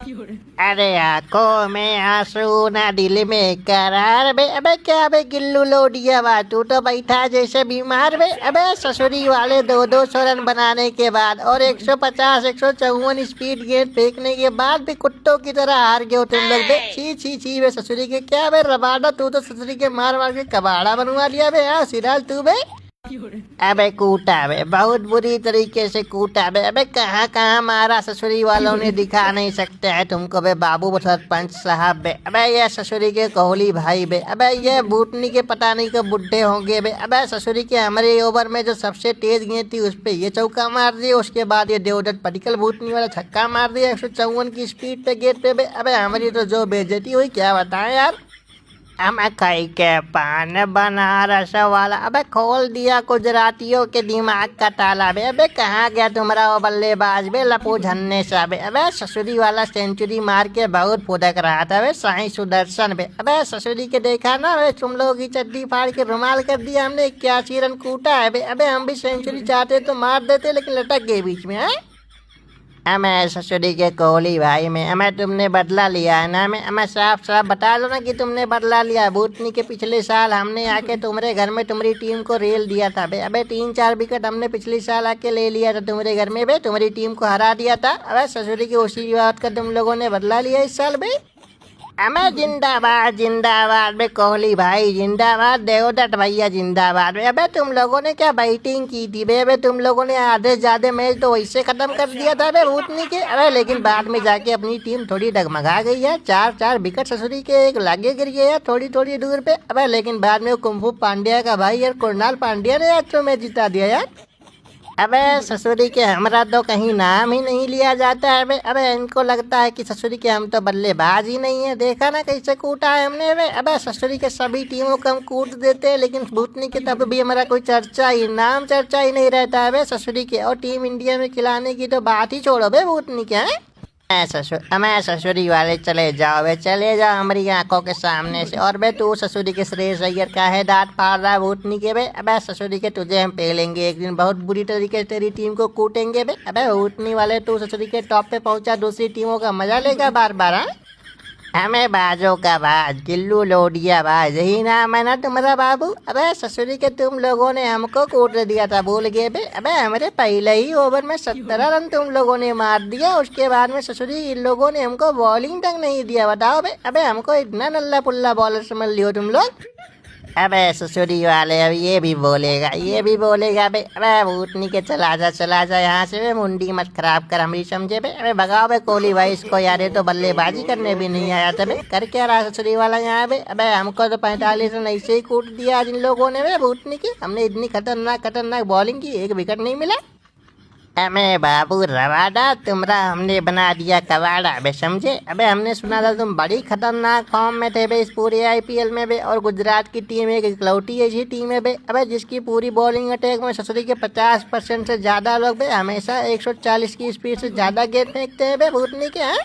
अरे आंखों में आंसू ना दिल में करार बे। अबे क्या बे गिल्लू लोडिया बा, तू तो बैठा जैसे बीमार बे। अबे ससुरी वाले 200 रन बनाने के बाद और 150 154 स्पीड गेंद फेंकने के बाद भी कुत्तों की तरह हार गए हो तुम लोग बे। छी छी छी बे ससुरी के क्या बे रबाडा, तू तो ससुरी के मार मार के कबाड़ा बनवा लिया बे। हाँ सिराल तू बे। अबे कूटा बे, बहुत बुरी तरीके से कूटा बे। अबे कहाँ कहाँ मारा ससुरी वालों ने दिखा नहीं सकते हैं तुमको बे बाबू सरपंच साहब बे। अबे ये ससुरी के कोहली भाई बे। अबे ये बूटनी के पता नहीं कब बुढ़े होंगे बे। अबे ससुरी के हमारे ओवर में जो सबसे तेज गेंद थी उस पे ये चौका मार दिया, उसके बाद ये देवदत्त पटिकल बूटनी वाला छक्का मार दिया 154 की स्पीड पे गेंद पे बे। अबे हमारी तो जो बेइज्जती हुई क्या बताएं यार। हम कई के पान बनारस वाला। अबे खोल दिया गुजरातियों के दिमाग का ताला बे। अबे कहाँ गया तुम्हारा वो बल्लेबाज बे लपू झन्ने सा बे। अबे ससुरी वाला सेंचुरी मार के बहुत फुदक रहा था बे साईं सुदर्शन बे। अबे ससुरी के देखा ना बे, तुम लोगों की चड्डी फाड़ के रुमाल कर दिया हमने, 81 रन कूटा है बे। अबे हम भी सेंचुरी चाहते तो मार देते लेकिन लटक गए बीच में है। हमें ससुरी के कोहली भाई में हमें तुमने बदला लिया है ना। हमें साफ साफ बता दो ना कि तुमने बदला लिया। बूटनी के पिछले साल हमने आके तुम्हारे घर में तुम्हारी टीम को रेल दिया था बे। अबे 3-4 विकेट हमने पिछले साल आके ले लिया था तुम्हारे घर में बे, तुम्हारी टीम को हरा दिया था। अबे ससुरी की उसी बात का तुम लोगों ने बदला लिया इस साल बे। हमें जिंदाबाद जिंदाबाद बे कोहली भाई जिंदाबाद, देवदत्त भैया जिंदाबाद बे। अबे तुम लोगों ने क्या बैटिंग की थी बे। अबे तुम लोगों ने आधे से ज्यादा मैच तो वैसे खत्म कर दिया था बे भूतनी के। अबे लेकिन बाद में जाके अपनी टीम थोड़ी डगमगा गई है। 4-4 विकेट ससुरी के एक लागे गिर गए है थोड़ी थोड़ी दूर पे। अबे लेकिन बाद में वो कुंफू पांड्या का भाई यार कुणाल पांड्या ने आज तो मैच जिता दिया यार। अबे ससुरी के हमारा तो कहीं नाम ही नहीं लिया जाता है बे। अबे इनको लगता है कि ससुरी के हम तो बल्लेबाज ही नहीं है। देखा ना कैसे कूटा है हमने बे। अबे ससुरी के सभी टीमों को हम कूट देते हैं लेकिन भूतनी के तब भी हमारा कोई चर्चा ही नाम चर्चा ही नहीं रहता है बे ससुरी के। और टीम इंडिया में खिलाने की तो बात ही छोड़ो बे भूतनी के हैं। हमें ससुरी वाले चले जाओ बे, चले जाओ हमारी आंखों के सामने से। और बे तू ससुरी के श्रेष्ठ अय्यर का है दांत फाड़ रहा है भूतनी के बे। अबे ससुरी के तुझे हम पेलेंगे एक दिन, बहुत बुरी तरीके से तेरी टीम को कूटेंगे बे। अबे भूतनी वाले तू ससुरी के टॉप पे पहुंचा, दूसरी टीमों का मजा लेगा बार बार। हाँ हमें बाजों का बाज गिल्लू लोडिया बाज यही नाम है ना तुम्हारा बाबू। अबे ससुरी के तुम लोगों ने हमको कूट दिया था भूल गए बे। अबे हमारे पहले ही ओवर में 17 रन तुम लोगों ने मार दिया, उसके बाद में ससुरी इन लोगों ने हमको बॉलिंग तक नहीं दिया। बताओ बे। अबे हमको इतना नल्ला पुल्ला बॉलर समझ लियो तुम लोग। अबे ससुरी वाले अब ये भी बोलेगा बे। अबे भूतनी के चला जा यहाँ से बे, मुंडी मत खराब कर हमारी समझे बे। अबे भगाओ बे कोहली भाई इसको यार, ये तो बल्लेबाजी करने भी नहीं आया था बे। कर क्या रहा ससुरी वाला यहाँ बे। अबे हमको तो 45 रन ऐसे ही कूट दिया आज इन लोगों ने बे भूतनी की। हमने इतनी खतरनाक बॉलिंग की, एक विकेट नहीं मिला। हमें बाबू रवाडा तुमरा हमने बना दिया कवाड़ा बे समझे। अबे हमने सुना था तुम बड़ी खतरनाक फॉर्म में थे बे इस पूरे आईपीएल में बे। और गुजरात की टीम एक इकलौती ऐसी टीम है बे अबे जिसकी पूरी बॉलिंग अटैक में ससुरी के 50% से ज्यादा लोग बे हमेशा 140 की स्पीड से ज्यादा गेंद फेंकते हैं बे भूतनी के। हैं